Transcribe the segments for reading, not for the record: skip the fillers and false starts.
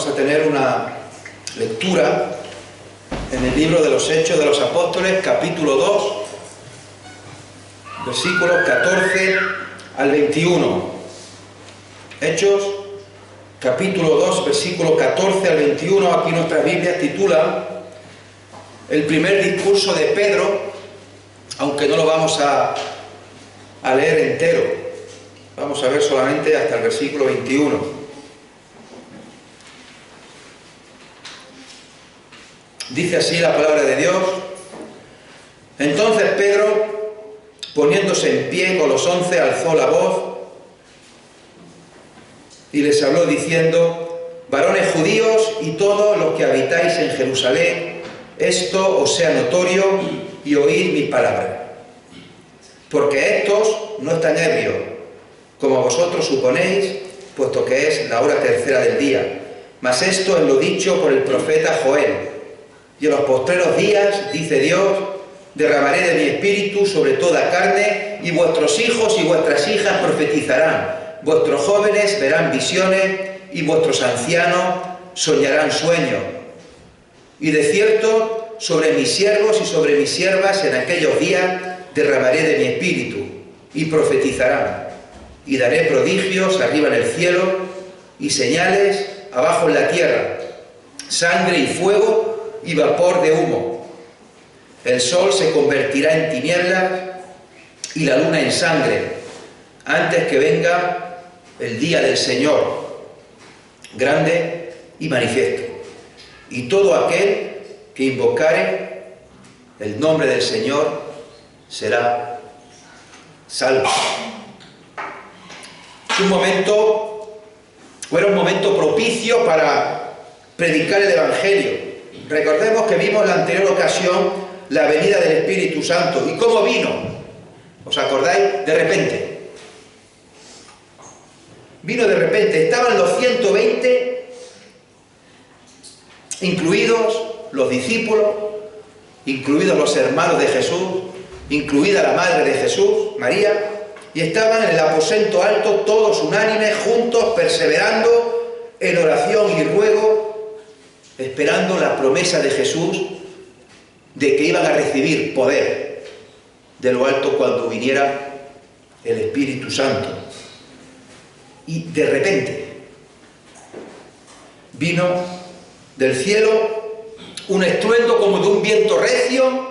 Vamos a tener una lectura en el libro de los Hechos de los Apóstoles, capítulo 2, versículos 14 al 21. Hechos, capítulo 2, versículo 14 al 21. Aquí nuestras Biblias titulan el primer discurso de Pedro, aunque no lo vamos a leer entero. Vamos a ver solamente hasta el versículo 21. Dice así la palabra de Dios: Entonces Pedro, poniéndose en pie con los 11, alzó la voz y les habló diciendo: Varones judíos y todos los que habitáis en Jerusalén, esto os sea notorio y oíd mis palabras. Porque estos no están ebrios, como vosotros suponéis, puesto que es la hora tercera del día. Mas esto es lo dicho por el profeta Joel. Y en los postreros días, dice Dios, derramaré de mi espíritu sobre toda carne, y vuestros hijos y vuestras hijas profetizarán, vuestros jóvenes verán visiones, y vuestros ancianos soñarán sueños. Y de cierto, sobre mis siervos y sobre mis siervas en aquellos días derramaré de mi espíritu, y profetizarán, y daré prodigios arriba en el cielo, y señales abajo en la tierra, sangre y fuego, y vapor de humo. El sol se convertirá en tinieblas y la luna en sangre, antes que venga el día del Señor, grande y manifiesto. Y todo aquel que invocare el nombre del Señor será salvo. Era un momento propicio para predicar el Evangelio. Recordemos que vimos en la anterior ocasión la venida del Espíritu Santo. ¿Y cómo vino? ¿Os acordáis? De repente. Vino de repente. Estaban los 120, incluidos los discípulos, incluidos los hermanos de Jesús, incluida la madre de Jesús, María, y estaban en el aposento alto, todos unánimes, juntos, perseverando en oración y ruego, esperando la promesa de Jesús de que iban a recibir poder de lo alto cuando viniera el Espíritu Santo. Y de repente vino del cielo un estruendo como de un viento recio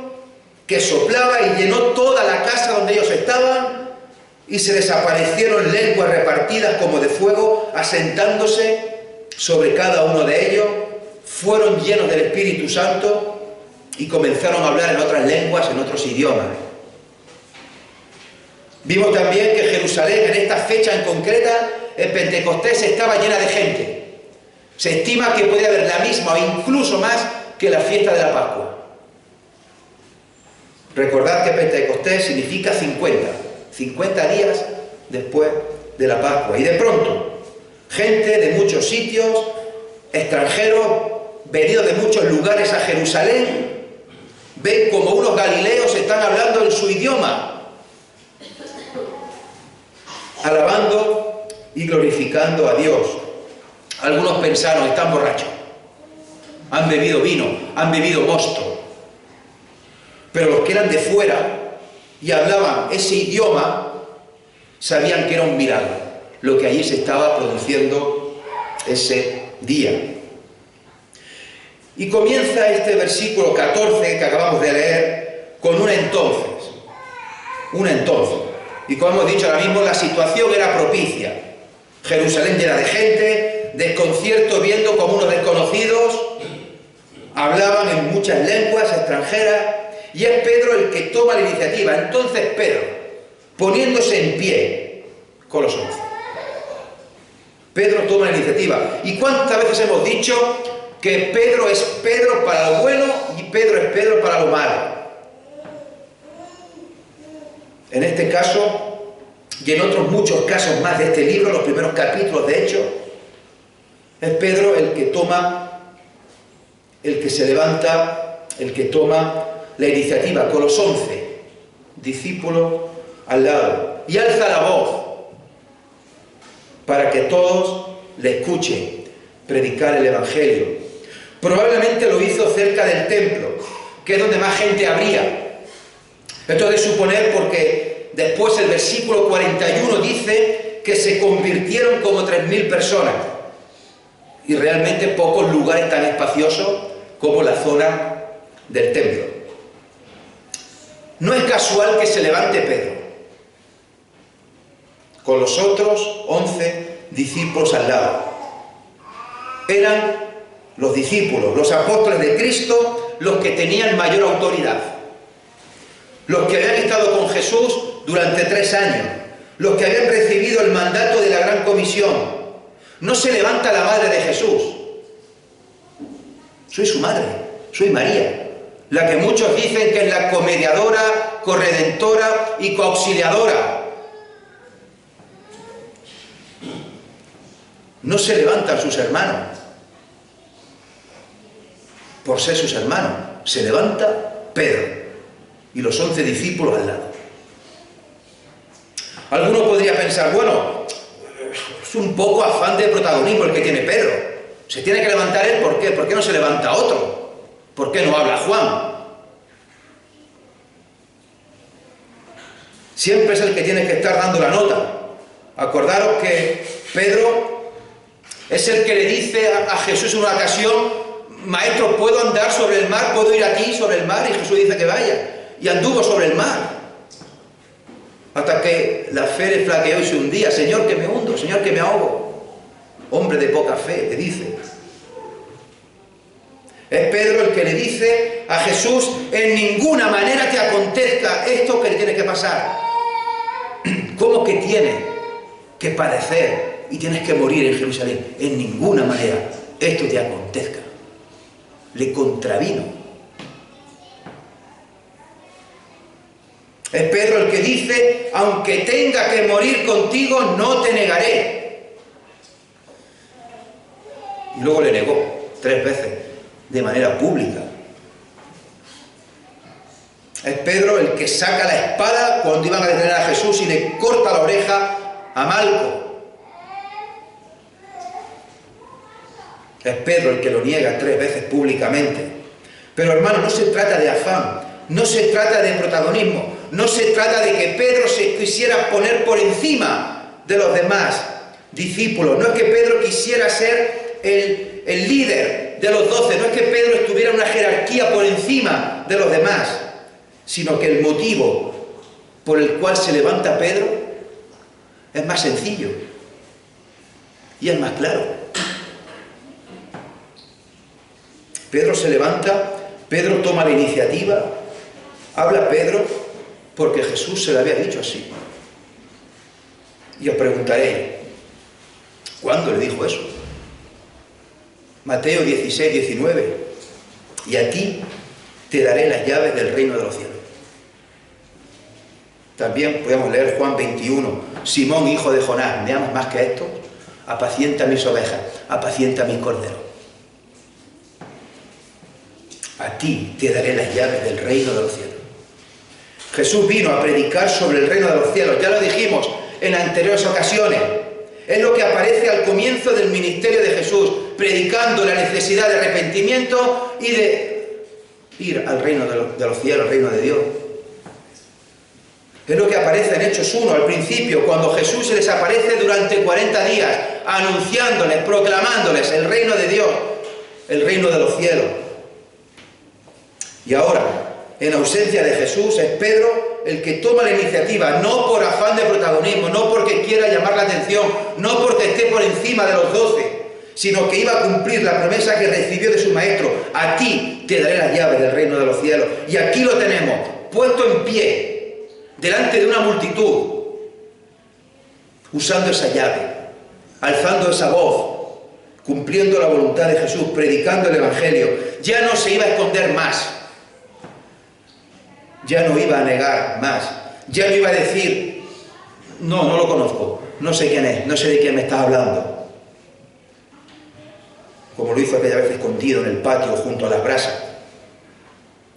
que soplaba y llenó toda la casa donde ellos estaban, y se desaparecieron lenguas repartidas como de fuego, asentándose sobre cada uno de ellos. Fueron llenos del Espíritu Santo y comenzaron a hablar en otras lenguas, en otros idiomas. Vimos también que Jerusalén, en esta fecha en concreta, en Pentecostés, estaba llena de gente. Se estima que puede haber la misma o incluso más que la fiesta de la Pascua. Recordad que Pentecostés significa 50 días después de la Pascua. Y de pronto, gente de muchos sitios, extranjeros, venidos de muchos lugares a Jerusalén, ven como unos galileos están hablando en su idioma, alabando y glorificando a Dios. Algunos pensaron: están borrachos, han bebido vino, han bebido mosto. Pero los que eran de fuera y hablaban ese idioma sabían que era un milagro lo que allí se estaba produciendo ese día. Y comienza este versículo 14 que acabamos de leer con un entonces. Un entonces. Y como hemos dicho ahora mismo, la situación era propicia. Jerusalén llena de gente, desconcierto viendo como unos desconocidos hablaban en muchas lenguas extranjeras, y es Pedro el que toma la iniciativa. Entonces Pedro, poniéndose en pie con los 11. Pedro toma la iniciativa. ¿Y cuántas veces hemos dicho que Pedro es Pedro para lo bueno y Pedro es Pedro para lo malo? En este caso, y en otros muchos casos más de este libro, los primeros capítulos de Hechos, es Pedro el que toma, el que se levanta, el que toma la iniciativa con los 11 discípulos al lado, y alza la voz para que todos le escuchen. predicar el Evangelio. Probablemente lo hizo cerca del templo, que es donde más gente habría. Esto es de suponer porque después el versículo 41 dice que se convirtieron como 3.000 personas. Y realmente pocos lugares tan espaciosos como la zona del templo. No es casual que se levante Pedro, con los otros 11 discípulos al lado. Eran los discípulos, los apóstoles de Cristo, los que tenían mayor autoridad, los que habían estado con Jesús durante 3 años, los que habían recibido el mandato de la Gran Comisión. No se levanta la madre de Jesús. Soy su madre, soy María, la que muchos dicen que es la comediadora, corredentora y coauxiliadora. No se levantan sus hermanos por ser sus hermanos. Se levanta Pedro y los 11 discípulos al lado. Alguno podría pensar, bueno, es un poco afán de protagonismo el que tiene Pedro. Se tiene que levantar él, ¿por qué? ¿Por qué no se levanta otro? ¿Por qué no habla Juan? Siempre es el que tiene que estar dando la nota. Acordaros que Pedro es el que le dice a Jesús en una ocasión: Maestro, ¿puedo andar sobre el mar? ¿Puedo ir aquí sobre el mar? Y Jesús dice que vaya. Y anduvo sobre el mar. Hasta que la fe le flaqueó y se hundía. Señor, que me hundo, Señor, que me ahogo. Hombre de poca fe, le dice. Es Pedro el que le dice a Jesús: en ninguna manera te acontezca esto que le tiene que pasar. ¿Cómo que tiene que padecer y tienes que morir en Jerusalén? En ninguna manera esto te acontezca. Le contravino. Es Pedro el que dice: aunque tenga que morir contigo, no te negaré. Y luego le negó 3 veces, de manera pública. Es Pedro el que saca la espada cuando iban a detener a Jesús y le corta la oreja a Malco. Es Pedro el que lo niega 3 veces públicamente. Pero hermano, no se trata de afán, no se trata de protagonismo, no se trata de que Pedro se quisiera poner por encima de los demás discípulos. No es que Pedro quisiera ser el líder de los 12, no es que Pedro estuviera en una jerarquía por encima de los demás, sino que el motivo por el cual se levanta Pedro es más sencillo y es más claro. Pedro se levanta, Pedro toma la iniciativa, habla Pedro porque Jesús se lo había dicho así. Y os preguntaré, ¿cuándo le dijo eso? Mateo 16, 19. Y a ti te daré las llaves del reino de los cielos. También podemos leer Juan 21. Simón, hijo de Jonás, ¿me amas más que esto? Apacienta mis ovejas, apacienta mis corderos. A ti te daré las llaves del reino de los cielos. Jesús vino a predicar sobre el reino de los cielos. Ya lo dijimos en anteriores ocasiones. Es lo que aparece al comienzo del ministerio de Jesús, predicando la necesidad de arrepentimiento y de ir al reino de los cielos, al reino de Dios. Es lo que aparece en Hechos 1, al principio, cuando Jesús se les aparece durante 40 días, anunciándoles, proclamándoles el reino de Dios, el reino de los cielos. Y ahora, en ausencia de Jesús, es Pedro el que toma la iniciativa, no por afán de protagonismo, no porque quiera llamar la atención, no porque esté por encima de los 12, sino que iba a cumplir la promesa que recibió de su maestro: a ti te daré las llaves del reino de los cielos. Y aquí lo tenemos, puesto en pie, delante de una multitud, usando esa llave, alzando esa voz, cumpliendo la voluntad de Jesús, predicando el Evangelio. Ya no se iba a esconder más. Ya no iba a negar más. Ya no iba a decir: no lo conozco, no sé quién es, no sé de quién me estás hablando. Como lo hizo aquella vez escondido en el patio junto a las brasas.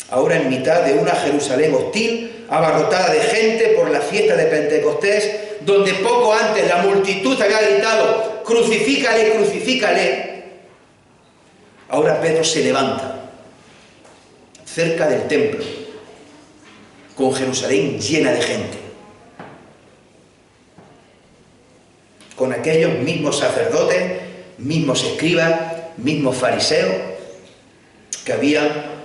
Ahora en mitad de una Jerusalén hostil, abarrotada de gente por la fiesta de Pentecostés, donde poco antes la multitud había gritado: crucifícale, crucifícale. Ahora Pedro se levanta cerca del templo, con Jerusalén llena de gente, con aquellos mismos sacerdotes, mismos escribas, mismos fariseos, que habían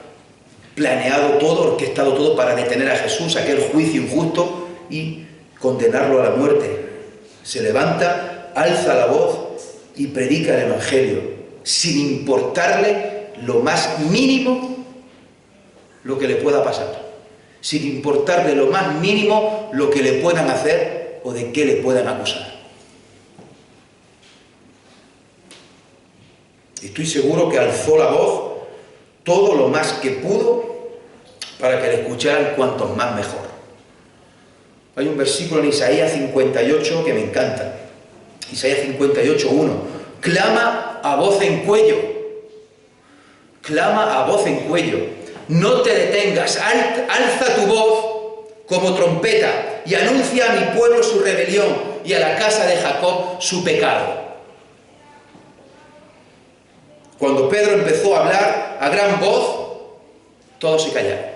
planeado todo, orquestado todo para detener a Jesús, aquel juicio injusto y condenarlo a la muerte. Se levanta, alza la voz y predica el Evangelio, sin importarle lo más mínimo lo que le pueda pasar, sin importarle lo más mínimo lo que le puedan hacer o de qué le puedan acusar. Estoy seguro que alzó la voz todo lo más que pudo para que le escucharan cuantos más mejor. Hay un versículo en Isaías 58 que me encanta. Isaías 58:1. Clama a voz en cuello. Clama a voz en cuello. No te detengas, alza tu voz como trompeta y anuncia a mi pueblo su rebelión y a la casa de Jacob su pecado. Cuando Pedro empezó a hablar a gran voz, todos se callaron.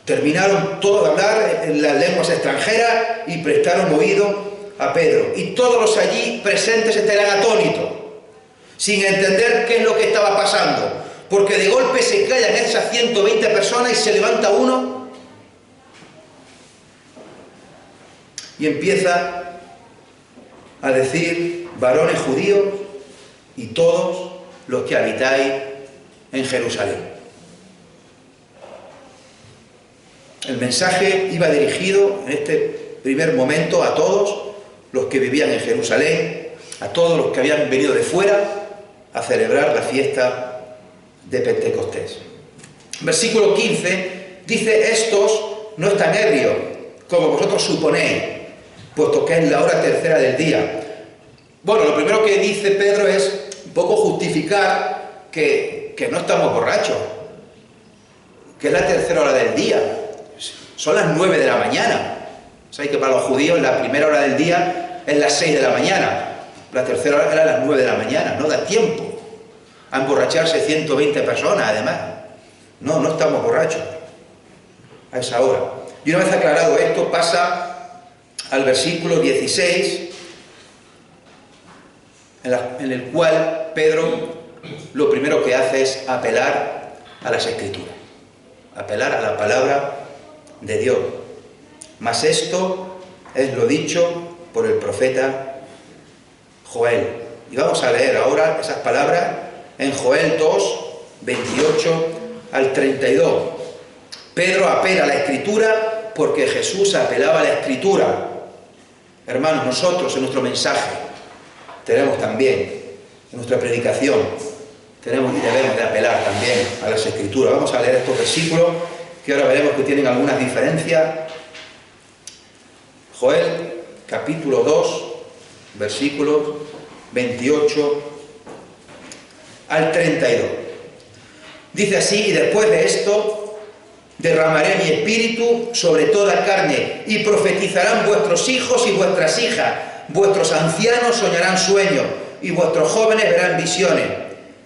Terminaron todos de hablar en las lenguas extranjeras y prestaron oído a Pedro. Y todos los allí presentes estaban atónitos, sin entender qué es lo que estaba pasando. Porque de golpe se callan esas 120 personas y se levanta uno y empieza a decir: varones judíos y todos los que habitáis en Jerusalén. El mensaje iba dirigido en este primer momento a todos los que vivían en Jerusalén, a todos los que habían venido de fuera a celebrar la fiesta de Pentecostés. Versículo 15 dice: estos no están ebrios, como vosotros suponéis, puesto que es la hora tercera del día. Bueno, lo primero que dice Pedro es un poco justificar que no estamos borrachos, que es la tercera hora del día. Son las 9 de la mañana. Sabéis que para los judíos la primera hora del día es las 6 de la mañana. La tercera hora era las 9 de la mañana. No da tiempo a emborracharse 120 personas, además. No estamos borrachos a esa hora. Y una vez aclarado esto, pasa al versículo 16, en el cual Pedro lo primero que hace es apelar a las Escrituras, apelar a la palabra de Dios. Mas esto es lo dicho por el profeta Joel. Y vamos a leer ahora esas palabras en Joel 2, 28 al 32. Pedro apela a la Escritura porque Jesús apelaba a la Escritura. Hermanos, nosotros en nuestro mensaje tenemos también, en nuestra predicación, tenemos y debemos de apelar también a las Escrituras. Vamos a leer estos versículos que ahora veremos que tienen algunas diferencias. Joel, capítulo 2, versículos 28 al 32. Dice así: y después de esto derramaré mi espíritu sobre toda carne, y profetizarán vuestros hijos y vuestras hijas, vuestros ancianos soñarán sueños, y vuestros jóvenes verán visiones,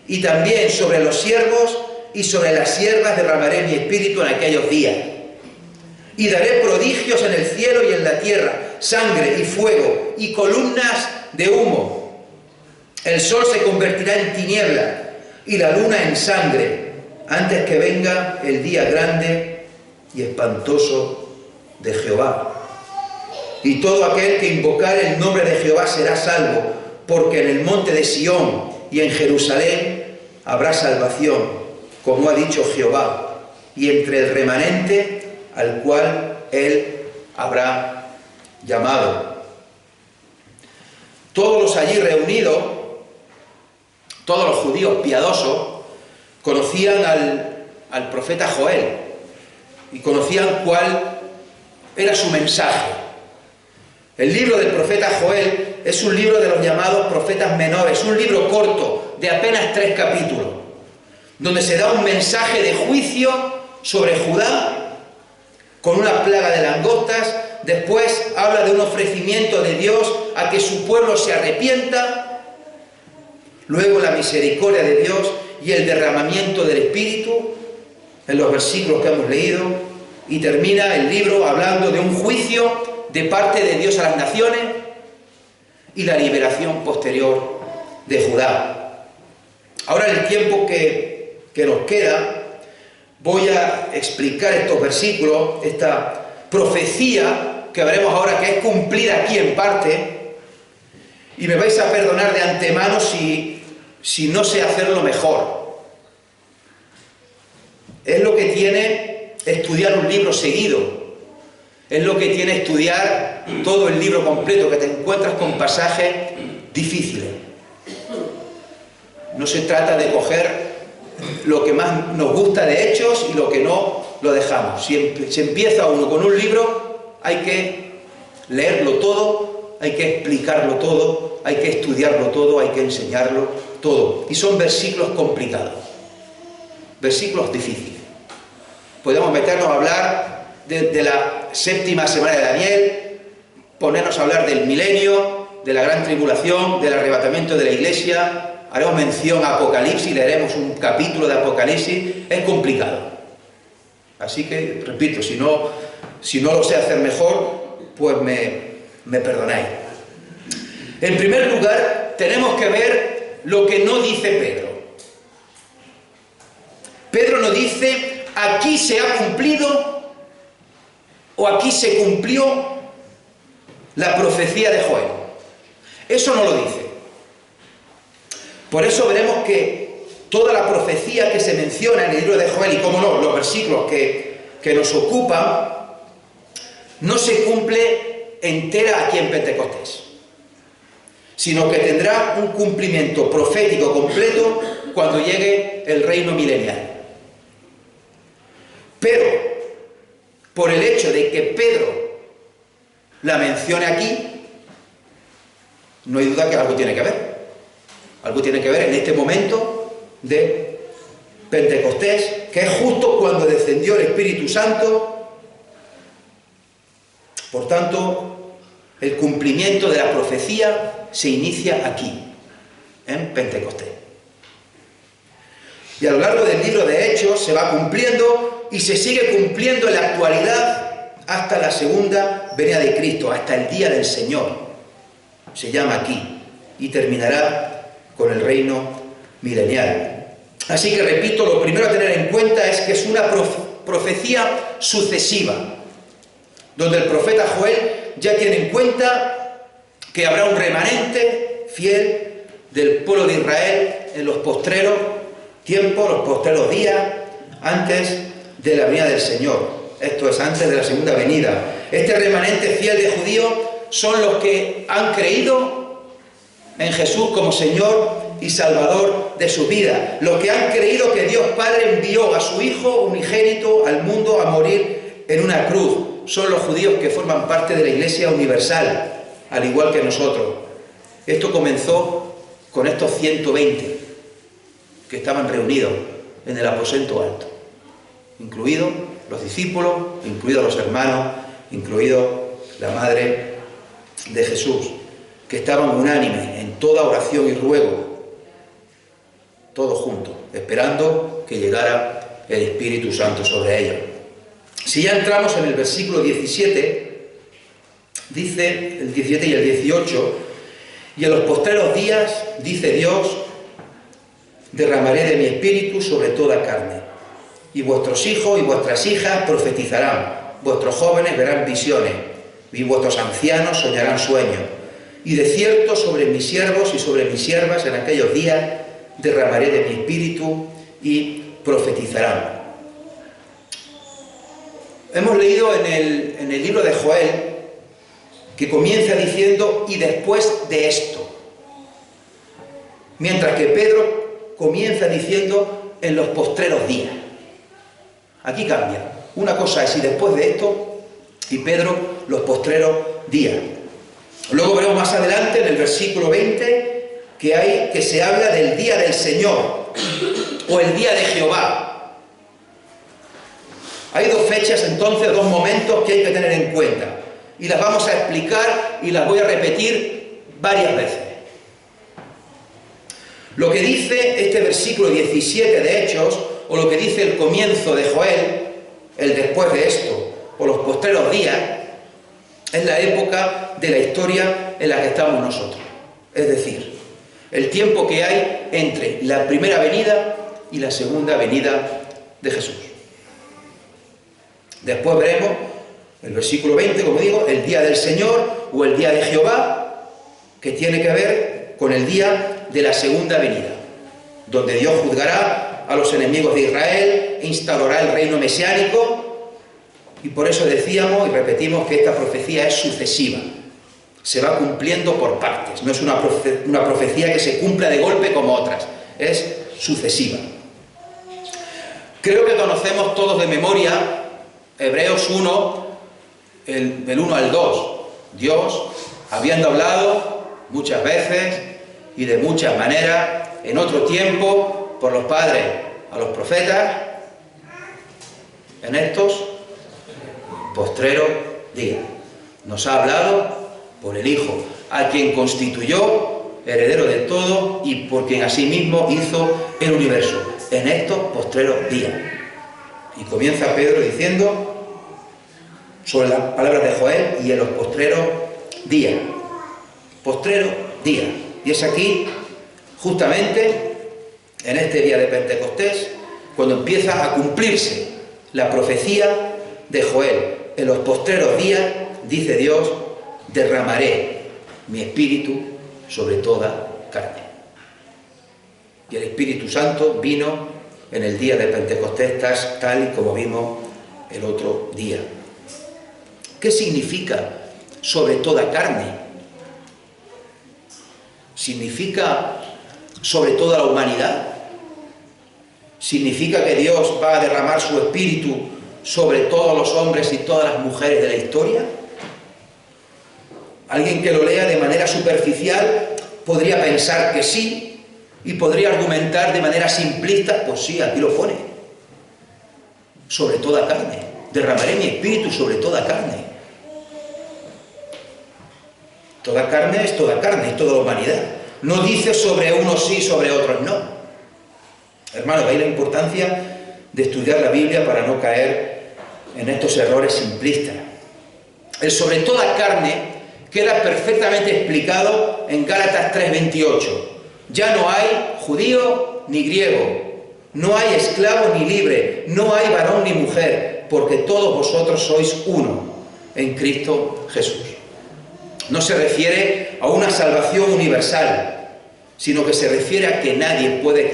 y también sobre los siervos y sobre las siervas derramaré mi espíritu en aquellos días. Y daré prodigios en el cielo y en la tierra, sangre y fuego y columnas de humo. El sol se convertirá en tinieblas y la luna en sangre, antes que venga el día grande y espantoso de Jehová. Y todo aquel que invocare el nombre de Jehová será salvo, porque en el monte de Sión y en Jerusalén habrá salvación, como ha dicho Jehová, y entre el remanente al cual él habrá llamado. Todos los allí reunidos, todos los judíos piadosos, conocían al profeta Joel y conocían cuál era su mensaje. El libro del profeta Joel es un libro de los llamados profetas menores, un libro corto de apenas 3 capítulos, donde se da un mensaje de juicio sobre Judá con una plaga de langostas. Después habla de un ofrecimiento de Dios a que su pueblo se arrepienta. luego la misericordia de Dios y el derramamiento del Espíritu en los versículos que hemos leído, y termina el libro hablando de un juicio de parte de Dios a las naciones y la liberación posterior de Judá. Ahora, en el tiempo que nos queda, voy a explicar estos versículos, esta profecía que veremos ahora que es cumplida aquí en parte, y me vais a perdonar de antemano si no sé hacerlo mejor. Es lo que tiene estudiar un libro seguido, es lo que tiene estudiar todo el libro completo, que te encuentras con pasajes difíciles. No se trata de coger lo que más nos gusta de Hechos y lo que no lo dejamos. Si empieza uno con un libro, hay que leerlo todo, hay que explicarlo todo, hay que estudiarlo todo, hay que enseñarlo todo. Y son versículos complicados, versículos difíciles. Podemos meternos a hablar de la séptima semana de Daniel, ponernos a hablar del milenio, de la gran tribulación, del arrebatamiento de la iglesia, haremos mención a Apocalipsis, leeremos un capítulo de Apocalipsis. Es complicado. Así que, repito, si no lo sé hacer mejor, pues me perdonáis. En primer lugar, tenemos que ver lo que no dice Pedro. Pedro no dice, aquí se ha cumplido o aquí se cumplió la profecía de Joel. Eso no lo dice. Por eso veremos que toda la profecía que se menciona en el libro de Joel, y cómo no, los versículos que nos ocupan, no se cumple entera aquí en Pentecostés, sino que tendrá un cumplimiento profético completo cuando llegue el reino milenial. Pero, por el hecho de que Pedro la mencione aquí, no hay duda que algo tiene que ver. Algo tiene que ver en este momento de Pentecostés, que es justo cuando descendió el Espíritu Santo. Por tanto, el cumplimiento de la profecía se inicia aquí, en Pentecostés. Y a lo largo del libro de Hechos se va cumpliendo y se sigue cumpliendo en la actualidad hasta la segunda venida de Cristo, hasta el día del Señor. Se llama aquí y terminará con el reino milenial. Así que, repito, lo primero a tener en cuenta es que es una profecía sucesiva, donde el profeta Joel ya tiene en cuenta que habrá un remanente fiel del pueblo de Israel en los postreros tiempos, los postreros días, antes de la venida del Señor. Esto es, antes de la segunda venida. Este remanente fiel de judíos son los que han creído en Jesús como Señor y Salvador de su vida. Los que han creído que Dios Padre envió a su Hijo unigénito al mundo a morir en una cruz. Son los judíos que forman parte de la Iglesia universal, al igual que nosotros. Esto comenzó con estos 120 que estaban reunidos en el aposento alto, incluidos los discípulos, incluidos los hermanos, incluidos la madre de Jesús, que estaban unánimes en toda oración y ruego, todos juntos, esperando que llegara el Espíritu Santo sobre ellos. Si ya entramos en el versículo 17, dice el 17 y el 18, y en los postreros días, dice Dios, derramaré de mi espíritu sobre toda carne, y vuestros hijos y vuestras hijas profetizarán, vuestros jóvenes verán visiones, y vuestros ancianos soñarán sueños. Y de cierto sobre mis siervos y sobre mis siervas en aquellos días derramaré de mi espíritu y profetizarán. Hemos leído en el libro de Joel que comienza diciendo y después de esto, mientras que Pedro comienza diciendo en los postreros días. Aquí cambia. Una cosa es y después de esto, y Pedro los postreros días. Luego veremos más adelante en el versículo 20 que se habla del día del Señor o el día de Jehová. Hay dos fechas entonces, dos momentos que hay que tener en cuenta y las vamos a explicar y las voy a repetir varias veces. Lo que dice este versículo 17 de Hechos, o lo que dice el comienzo de Joel, el después de esto, o los postreros días, es la época de la historia en la que estamos nosotros. Es decir, el tiempo que hay entre la primera venida y la segunda venida de Jesús. Después veremos el versículo 20, como digo, el día del Señor o el día de Jehová, que tiene que ver con el día de la segunda venida, donde Dios juzgará a los enemigos de Israel, instaurará el reino mesiánico, y por eso decíamos y repetimos que esta profecía es sucesiva. Se va cumpliendo por partes, no es una profecía que se cumpla de golpe como otras, es sucesiva. Creo que conocemos todos de memoria Hebreos 1, del 1 al 2. Dios, habiendo hablado muchas veces y de muchas maneras, en otro tiempo, por los padres a los profetas, en estos postreros días. Nos ha hablado por el Hijo, a quien constituyó heredero de todo y por quien asimismo hizo el universo, en estos postreros días. Y comienza Pedro diciendo sobre las palabras de Joel, y en los postreros días. Postreros días. Y es aquí, justamente, en este día de Pentecostés, cuando empieza a cumplirse la profecía de Joel. En los postreros días, dice Dios, derramaré mi espíritu sobre toda carne. Y el Espíritu Santo vino en el día de Pentecostés, tal y como vimos el otro día. ¿Qué significa sobre toda carne? ¿Significa sobre toda la humanidad? ¿Significa que Dios va a derramar su espíritu sobre todos los hombres y todas las mujeres de la historia? Alguien que lo lea de manera superficial podría pensar que sí, y podría argumentar de manera simplista, pues sí, aquí lo pone. Sobre toda carne. Derramaré mi espíritu sobre toda carne. Toda carne, es toda la humanidad. No dice sobre unos sí, sobre otros no. Hermanos, veis la importancia de estudiar la Biblia para no caer en estos errores simplistas. El sobre toda carne queda perfectamente explicado en Gálatas 3:28. Ya no hay judío ni griego, no hay esclavo ni libre, no hay varón ni mujer, porque todos vosotros sois uno en Cristo Jesús. No se refiere a una salvación universal, sino que se refiere a que nadie puede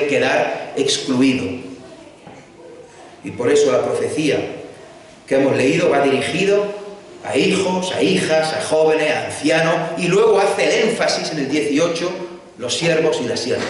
quedar excluido. Y por eso la profecía que hemos leído va dirigido a hijos, a hijas, a jóvenes, a ancianos, y luego hace el énfasis en el 18, los siervos y las siervas.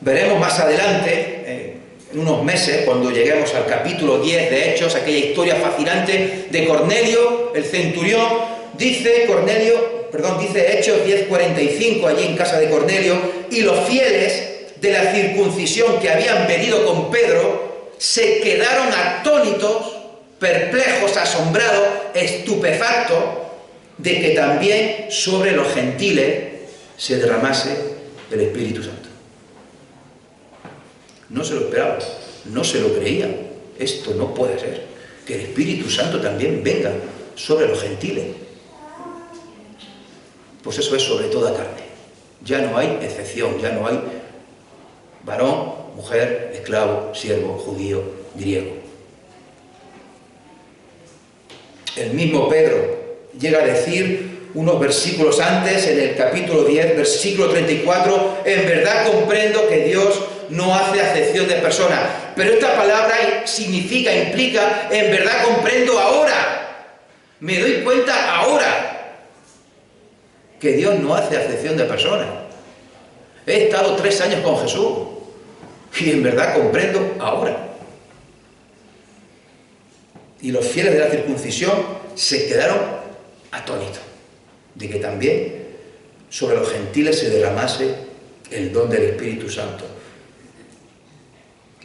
Veremos más adelante, en unos meses, cuando lleguemos al capítulo 10 de Hechos, aquella historia fascinante de Cornelio, el centurión. Dice Hechos 10:45, allí en casa de Cornelio, y los fieles de la circuncisión que habían venido con Pedro se quedaron atónitos, perplejos, asombrados, estupefactos de que también sobre los gentiles se derramase el Espíritu Santo. No se lo esperaban, no se lo creían. Esto no puede ser, que el Espíritu Santo también venga sobre los gentiles. Pues eso es sobre toda carne. Ya no hay excepción, ya no hay varón, mujer, esclavo, siervo, judío, griego. El mismo Pedro llega a decir unos versículos antes, en el capítulo 10, versículo 34, en verdad comprendo que Dios no hace acepción de personas. Pero esta palabra implica, en verdad comprendo ahora. Me doy cuenta ahora que Dios no hace acepción de personas. He estado 3 años con Jesús y en verdad comprendo ahora. Y los fieles de la circuncisión se quedaron atónitos de que también sobre los gentiles se derramase el don del Espíritu Santo.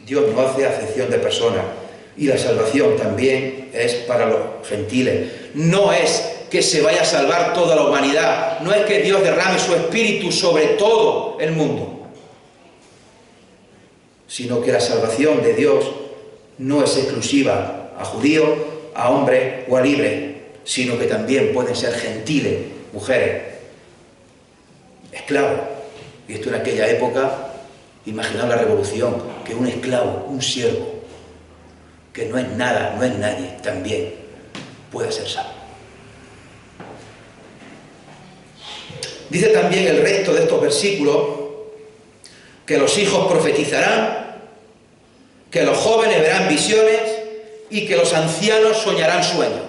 Dios no hace acepción de personas, y la salvación también es para los gentiles. No es que se vaya a salvar toda la humanidad, no es que Dios derrame su espíritu sobre todo el mundo, sino que la salvación de Dios no es exclusiva a judíos, a hombres o a libres, sino que también pueden ser gentiles, mujeres, esclavos. Y esto en aquella época, imaginad la revolución, que un esclavo, un siervo, que no es nada, no es nadie, también puede ser salvo. Dice también el resto de estos versículos que los hijos profetizarán, que los jóvenes verán visiones y que los ancianos soñarán sueños.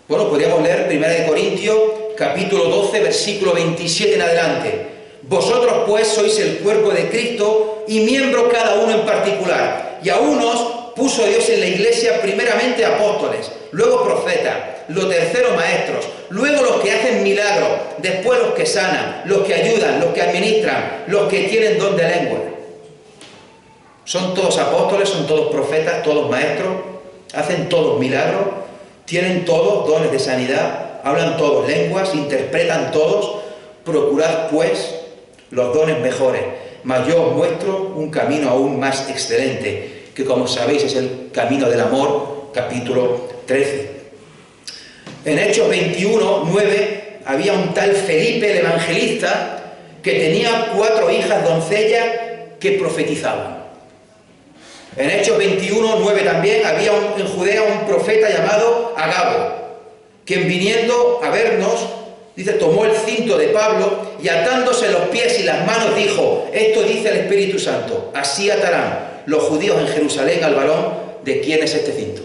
Bueno, podríamos leer 1 Corintios, capítulo 12, versículo 27 en adelante. Vosotros pues sois el cuerpo de Cristo y miembros cada uno en particular. Y a unos puso Dios en la iglesia primeramente apóstoles, luego profetas, los terceros maestros, luego los que hacen milagros, después los que sanan, los que ayudan, los que administran, los que tienen don de lengua. Son todos apóstoles, son todos profetas, todos maestros, hacen todos milagros, tienen todos dones de sanidad, hablan todos lenguas, interpretan todos. Procurad pues los dones mejores, mas yo os muestro un camino aún más excelente, que como sabéis es el camino del amor, capítulo 13. En Hechos 21, 9, había un tal Felipe el evangelista que tenía 4 hijas doncellas que profetizaban. En Hechos 21, 9 también había en Judea un profeta llamado Agabo, quien viniendo a vernos, dice, tomó el cinto de Pablo y atándose los pies y las manos dijo, esto dice el Espíritu Santo, así atarán los judíos en Jerusalén al varón de quien es este cinto.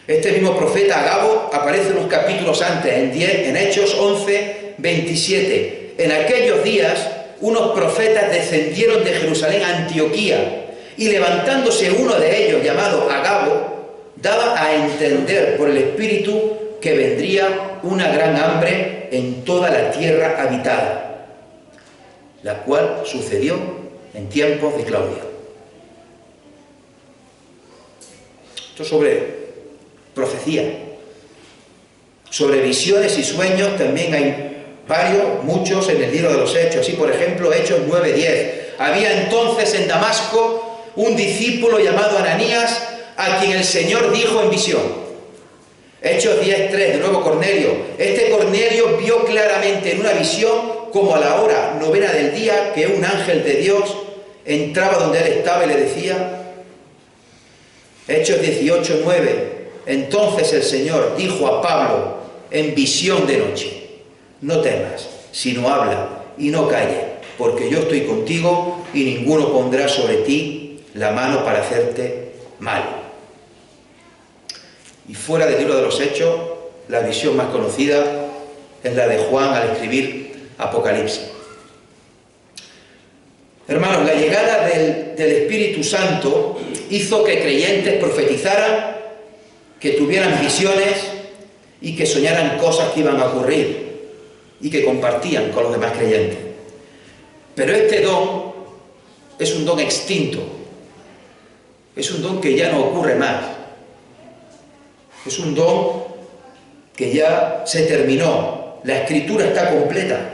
Este mismo profeta Agabo aparece unos capítulos antes, en Hechos 11, 27. En aquellos días unos profetas descendieron de Jerusalén a Antioquía y levantándose uno de ellos llamado Agabo daba a entender por el Espíritu que vendría una gran hambre en toda la tierra habitada, la cual sucedió en tiempos de Claudio. Esto sobre profecía. Sobre visiones y sueños también hay varios, muchos en el libro de los Hechos. Así, por ejemplo, Hechos 9:10. Había entonces en Damasco un discípulo llamado Ananías, a quien el Señor dijo en visión. Hechos 10:3, de nuevo Cornelio. Este Cornelio vio claramente en una visión, como a la hora 9 del día, que un ángel de Dios entraba donde él estaba y le decía. Hechos 18:9. Entonces el Señor dijo a Pablo en visión de noche, no temas, sino habla y no calles, porque yo estoy contigo y ninguno pondrá sobre ti la mano para hacerte mal. Y fuera del libro de los Hechos, la visión más conocida es la de Juan al escribir Apocalipsis. Hermanos, la llegada del Espíritu Santo hizo que creyentes profetizaran, que tuvieran visiones y que soñaran cosas que iban a ocurrir y que compartían con los demás creyentes. Pero este don es un don extinto, es un don que ya no ocurre más, es un don que ya se terminó, la Escritura está completa,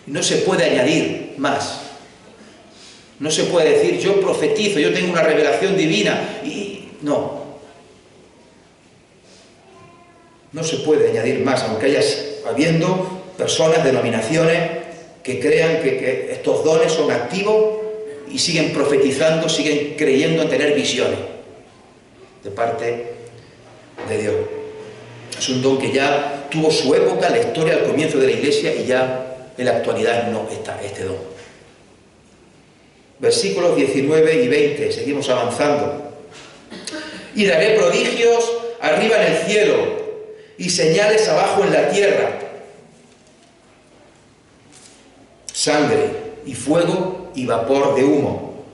no se puede añadir más. No se puede decir, yo profetizo, yo tengo una revelación divina, y no. No se puede añadir más, aunque habiendo personas, denominaciones, que crean que estos dones son activos y siguen profetizando, siguen creyendo en tener visiones de parte de Dios. Es un don que ya tuvo su época, la historia al comienzo de la Iglesia, y ya en la actualidad no está este don. Versículos 19 y 20, seguimos avanzando. Y daré prodigios arriba en el cielo y señales abajo en la tierra, sangre y fuego y vapor de humo.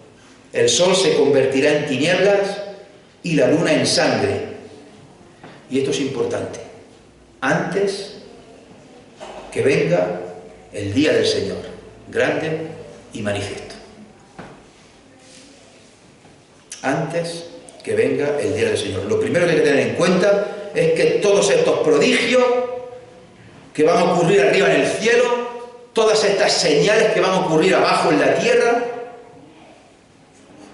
El sol se convertirá en tinieblas y la luna en sangre. Y esto es importante, antes que venga el día del Señor, grande y manifiesto. Antes que venga el día del Señor. Lo primero que hay que tener en cuenta es que todos estos prodigios que van a ocurrir arriba en el cielo, todas estas señales que van a ocurrir abajo en la tierra,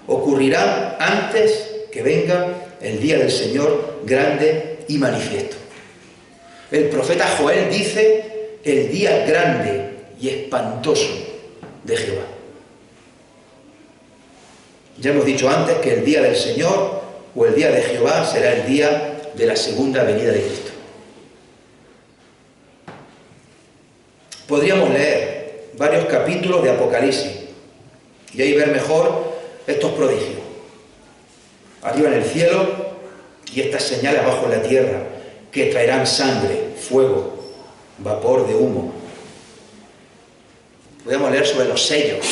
ocurrirán antes que venga el día del Señor grande y manifiesto. El profeta Joel dice el día grande y espantoso de Jehová. Ya hemos dicho antes que el día del Señor o el día de Jehová será el día de la segunda venida de Cristo. Podríamos leer varios capítulos de Apocalipsis y ahí ver mejor estos prodigios. Arriba en el cielo y estas señales abajo en la tierra que traerán sangre, fuego, vapor de humo. Podríamos leer sobre los sellos,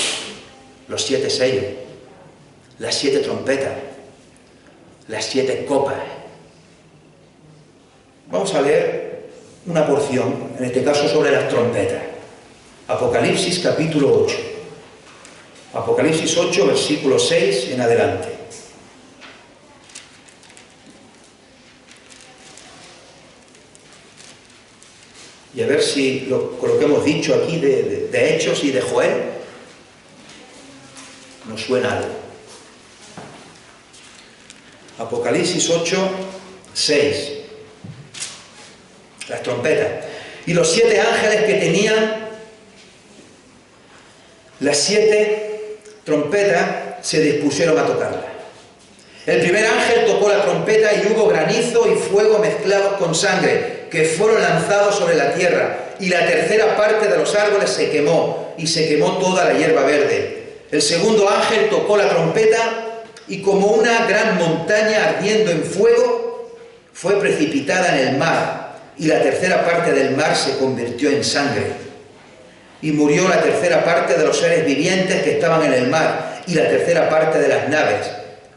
los 7 sellos, las 7 trompetas, las 7 copas. Vamos a leer una porción, en este caso sobre las trompetas. Apocalipsis capítulo 8. Apocalipsis 8, versículo 6 en adelante. Y a ver si con lo que hemos dicho aquí de Hechos y de Joel nos suena algo. Apocalipsis 8, 6. Las trompetas. Y los 7 ángeles que tenían las 7 trompetas se dispusieron a tocarlas. El primer ángel tocó la trompeta y hubo granizo y fuego mezclados con sangre, que fueron lanzados sobre la tierra, y la tercera parte de los árboles se quemó, y se quemó toda la hierba verde. El segundo ángel tocó la trompeta, y como una gran montaña ardiendo en fuego, fue precipitada en el mar, y la tercera parte del mar se convirtió en sangre. Y murió la tercera parte de los seres vivientes que estaban en el mar, y la tercera parte de las naves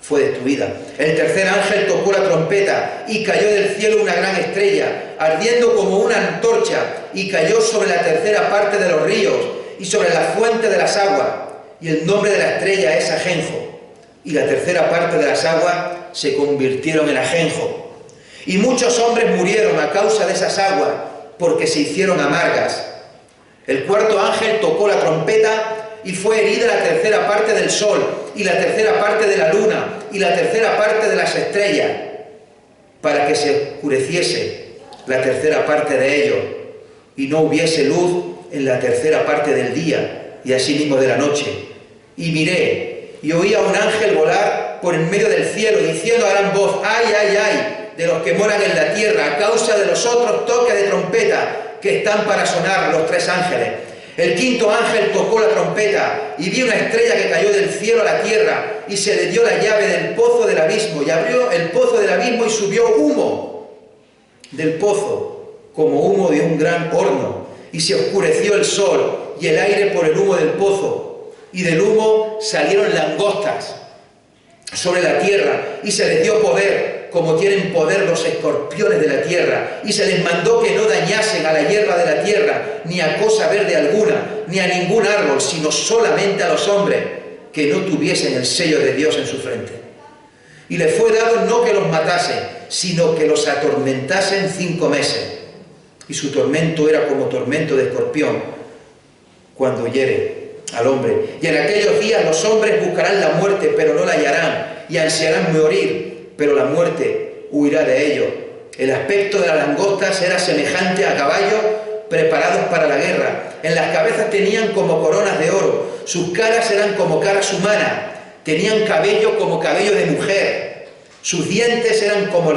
fue destruida. El tercer ángel tocó la trompeta y cayó del cielo una gran estrella, ardiendo como una antorcha, y cayó sobre la tercera parte de los ríos y sobre la fuente de las aguas, y el nombre de la estrella es ajenjo, y la tercera parte de las aguas se convirtieron en ajenjo. Y muchos hombres murieron a causa de esas aguas, porque se hicieron amargas. El cuarto ángel tocó la trompeta y fue herida la tercera parte del sol, y la tercera parte de la luna, y la tercera parte de las estrellas, para que se oscureciese la tercera parte de ellos, y no hubiese luz en la tercera parte del día, y asimismo de la noche. Y miré, y oí a un ángel volar por en medio del cielo, diciendo a gran voz: ¡ay, ay, ay!, de los que moran en la tierra, a causa de los otros toques de trompeta que están para sonar, los 3 ángeles. El quinto ángel tocó la trompeta, y vi una estrella que cayó del cielo a la tierra, y se le dio la llave del pozo del abismo, y abrió el pozo del abismo, y subió humo del pozo, como humo de un gran horno, y se oscureció el sol y el aire por el humo del pozo, y del humo salieron langostas sobre la tierra, y se les dio poder, como tienen poder los escorpiones de la tierra, y se les mandó que no dañasen a la hierba de la tierra, ni a cosa verde alguna, ni a ningún árbol, sino solamente a los hombres que no tuviesen el sello de Dios en su frente. Y les fue dado no que los matasen, sino que los atormentasen 5 meses. Y su tormento era como tormento de escorpión cuando hiere al hombre. Y en aquellos días los hombres buscarán la muerte, pero no la hallarán, y ansiarán morir, pero la muerte huirá de ellos. El aspecto de las langostas era semejante a caballos preparados para la guerra. En las cabezas tenían como coronas de oro, sus caras eran como caras humanas, tenían cabello como cabello de mujer, sus dientes eran como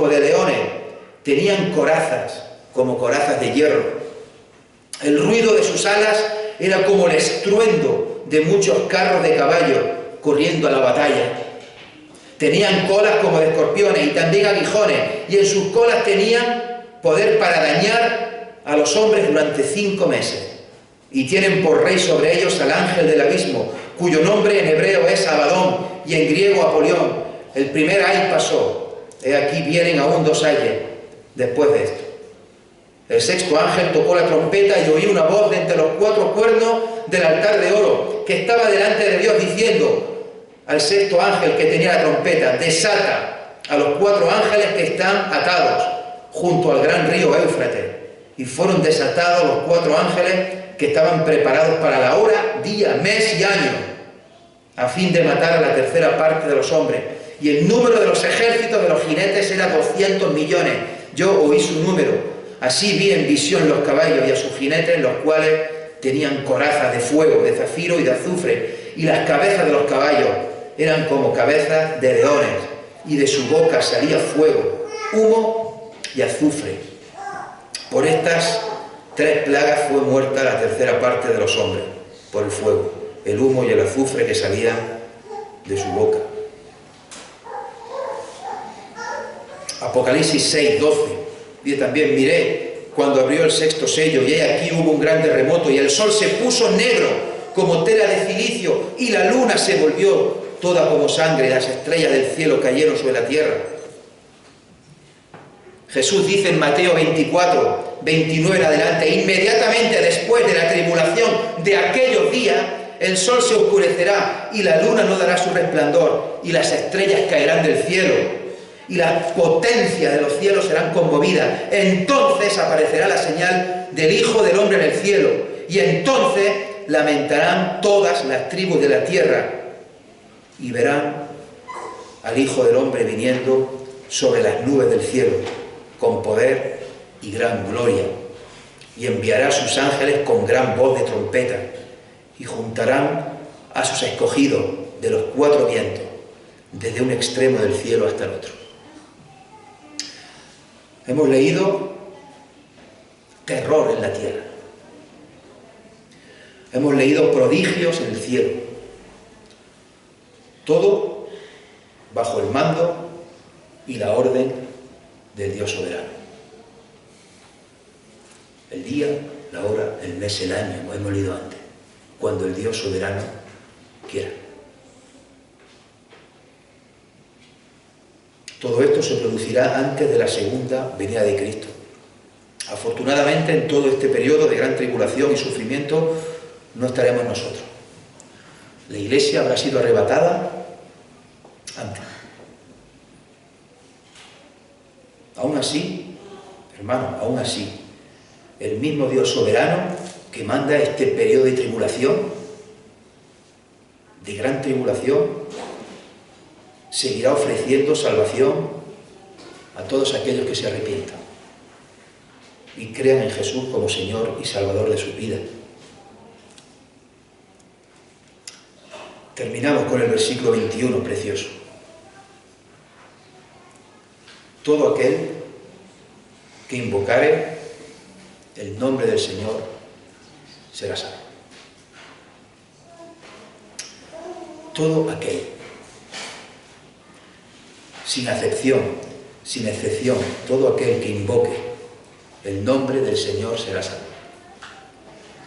de leones, tenían corazas como corazas de hierro. El ruido de sus alas era como el estruendo de muchos carros de caballo corriendo a la batalla. Tenían colas como de escorpiones y también aguijones, y en sus colas tenían poder para dañar a los hombres durante 5 meses. Y tienen por rey sobre ellos al ángel del abismo, cuyo nombre en hebreo es Abadón y en griego Apolión. El primer ay pasó, he aquí vienen aún 2 ayes después de esto. El sexto ángel tocó la trompeta y oí una voz de entre los 4 cuernos del altar de oro que estaba delante de Dios diciendo: al sexto ángel que tenía la trompeta: desata a los 4 ángeles que están atados junto al gran río Éufrates. Y fueron desatados los 4 ángeles que estaban preparados para la hora, día, mes y año, a fin de matar a la tercera parte de los hombres. Y el número de los ejércitos de los jinetes era 200 millones. Yo oí su número. Así vi en visión los caballos y a sus jinetes, los cuales tenían corazas de fuego, de zafiro y de azufre, y las cabezas de los caballos eran como cabezas de leones, y de su boca salía fuego, humo y azufre. Por estas 3 plagas fue muerta la tercera parte de los hombres, por el fuego, el humo y el azufre que salían de su boca. Apocalipsis 6, 12. Dice también: miré cuando abrió el sexto sello, y he aquí hubo un gran terremoto, y el sol se puso negro como tela de cilicio, y la luna se volvió toda como sangre, y las estrellas del cielo cayeron sobre la tierra. Jesús dice en Mateo 24, 29 en adelante: inmediatamente después de la tribulación de aquellos días, el sol se oscurecerá, y la luna no dará su resplandor, y las estrellas caerán del cielo, y las potencias de los cielos serán conmovidas. Entonces aparecerá la señal del Hijo del Hombre en el cielo, y entonces lamentarán todas las tribus de la tierra, y verán al Hijo del Hombre viniendo sobre las nubes del cielo, con poder y gran gloria, y enviará a sus ángeles con gran voz de trompeta, y juntarán a sus escogidos de los 4 vientos, desde un extremo del cielo hasta el otro. Hemos leído terror en la tierra. Hemos leído prodigios en el cielo. Todo bajo el mando y la orden del Dios soberano. El día, la hora, el mes, el año, como hemos leído antes, cuando el Dios soberano quiera. Todo esto se producirá antes de la segunda venida de Cristo. Afortunadamente, en todo este periodo de gran tribulación y sufrimiento no estaremos nosotros. La Iglesia habrá sido arrebatada antes. Aún así, hermano, aún así, el mismo Dios soberano que manda este periodo de tribulación, de gran tribulación, seguirá ofreciendo salvación a todos aquellos que se arrepientan y crean en Jesús como Señor y Salvador de su vida. Terminamos con el versículo 21, precioso. Todo aquel que invocare el nombre del Señor será salvo. Todo aquel, sin acepción, sin excepción, todo aquel que invoque el nombre del Señor será salvo.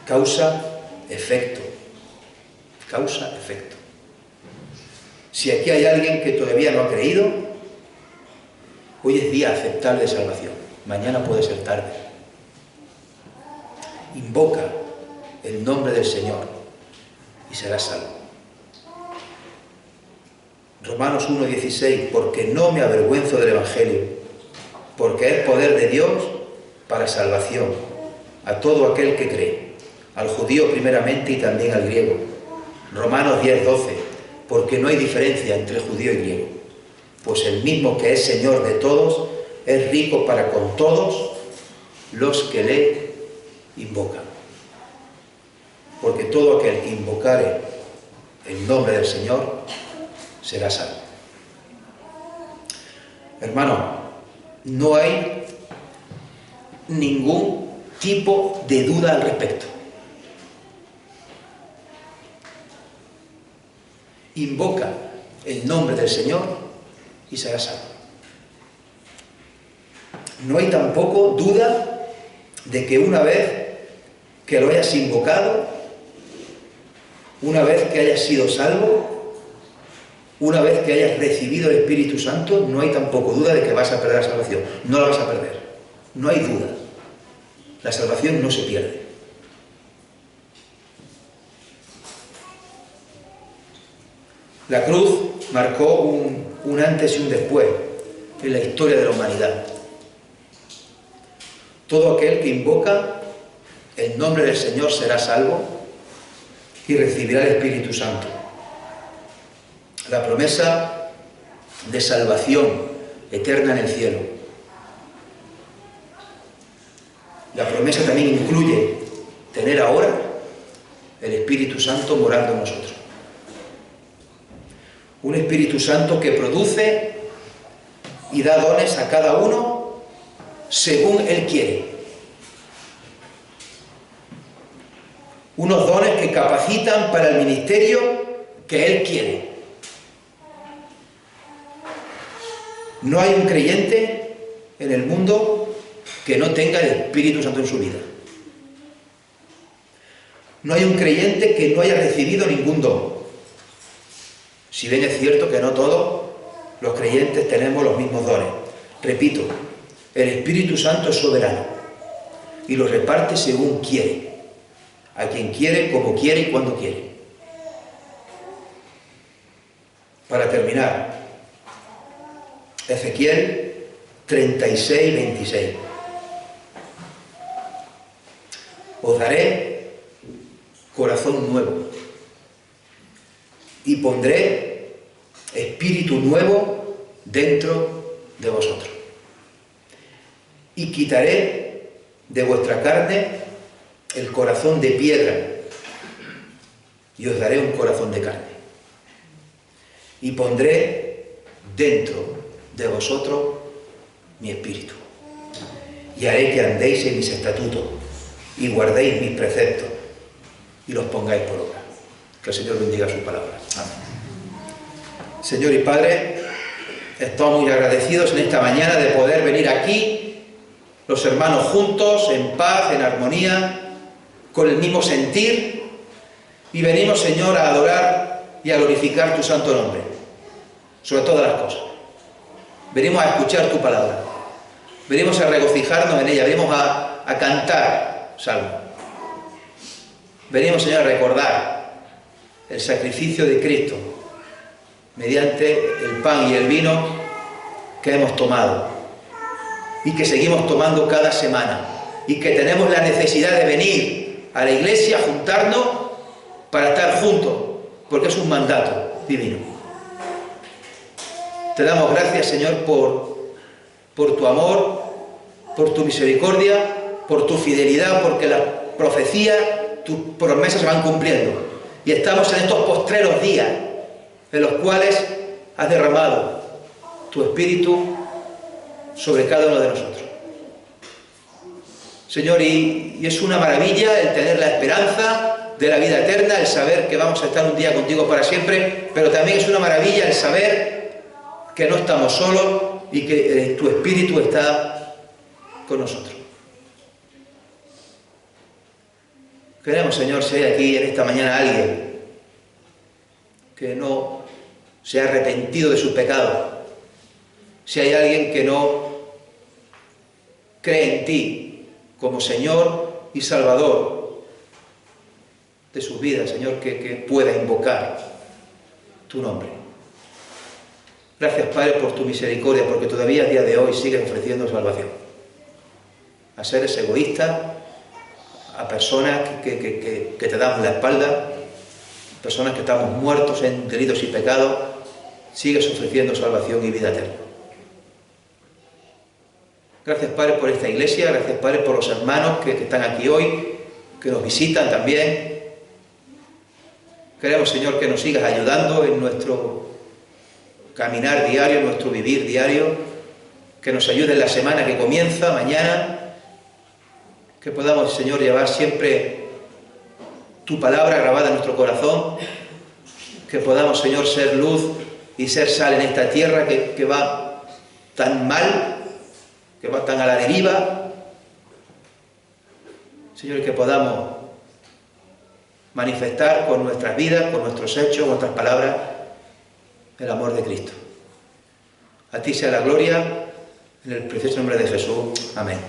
Causa, efecto. Causa, efecto. Si aquí hay alguien que todavía no ha creído, hoy es día aceptable de salvación. Mañana puede ser tarde. Invoca el nombre del Señor y serás salvo. Romanos 1:16, porque no me avergüenzo del Evangelio, porque es poder de Dios para salvación a todo aquel que cree, al judío primeramente y también al griego. Romanos 10:12, porque no hay diferencia entre judío y griego, pues el mismo que es Señor de todos es rico para con todos los que le invocan. Porque todo aquel que invocare el nombre del Señor será salvo. Hermano, no hay ningún tipo de duda al respecto. Invoca el nombre del Señor y será salvo. No hay tampoco duda de que una vez que lo hayas invocado, una vez que hayas sido salvo, una vez que hayas recibido el Espíritu Santo, no hay tampoco duda de que vas a perder la salvación. No la vas a perder. No hay duda. La salvación no se pierde. La cruz marcó un antes y un después en la historia de la humanidad. Todo aquel que invoca el nombre del Señor será salvo y recibirá el Espíritu Santo. La promesa de salvación eterna en el cielo. La promesa también incluye tener ahora el Espíritu Santo morando en nosotros. Un Espíritu Santo que produce y da dones a cada uno según Él quiere. Unos dones que capacitan para el ministerio que Él quiere. No hay un creyente en el mundo que no tenga el Espíritu Santo en su vida. No hay un creyente que no haya recibido ningún don. Si bien es cierto que no todos los creyentes tenemos los mismos dones. Repito, el Espíritu Santo es soberano y lo reparte según quiere, a quien quiere, como quiere y cuando quiere. Para terminar, Ezequiel 36, 26. Os daré corazón nuevo y pondré espíritu nuevo dentro de vosotros. Y quitaré de vuestra carne el corazón de piedra y os daré un corazón de carne. Y pondré dentro de vosotros mi espíritu. Y haré que andéis en mis estatutos y guardéis mis preceptos y los pongáis por obra. Que el Señor bendiga su palabra. Amén. Señor y Padre, estamos muy agradecidos en esta mañana de poder venir aquí, los hermanos juntos, en paz, en armonía, con el mismo sentir, y venimos, Señor, a adorar y a glorificar tu santo nombre, sobre todas las cosas. Venimos a escuchar tu palabra, venimos a regocijarnos en ella, venimos a cantar salmos. Venimos, Señor, a recordar el sacrificio de Cristo mediante el pan y el vino que hemos tomado y que seguimos tomando cada semana y que tenemos la necesidad de venir a la iglesia a juntarnos para estar juntos, porque es un mandato divino. Te damos gracias, Señor, por tu amor, por tu misericordia, por tu fidelidad, porque las profecías, tus promesas se van cumpliendo. Y estamos en estos postreros días en los cuales has derramado tu Espíritu sobre cada uno de nosotros. Señor, y es una maravilla el tener la esperanza de la vida eterna, el saber que vamos a estar un día contigo para siempre, pero también es una maravilla el saber que no estamos solos y que tu Espíritu está con nosotros. Queremos, Señor, si hay aquí en esta mañana alguien que no se ha arrepentido de sus pecados, si hay alguien que no cree en ti como Señor y Salvador de sus vidas, Señor, que pueda invocar tu nombre. Gracias, Padre, por tu misericordia, porque todavía a día de hoy sigues ofreciendo salvación a seres egoístas, a personas que te damos la espalda, personas que estamos muertos en delitos y pecados. Sigues ofreciendo salvación y vida eterna. Gracias, Padre, por esta iglesia, gracias, Padre, por los hermanos que están aquí hoy, que nos visitan también. Queremos, Señor, que nos sigas ayudando en nuestro caminar diario, en nuestro vivir diario, que nos ayude en la semana que comienza mañana, que podamos, Señor, llevar siempre tu palabra grabada en nuestro corazón, que podamos, Señor, ser luz y ser sal en esta tierra que va tan mal, que va tan a la deriva. Señor, que podamos manifestar con nuestras vidas, con nuestros hechos, con nuestras palabras, el amor de Cristo. A ti sea la gloria, en el precioso nombre de Jesús. Amén.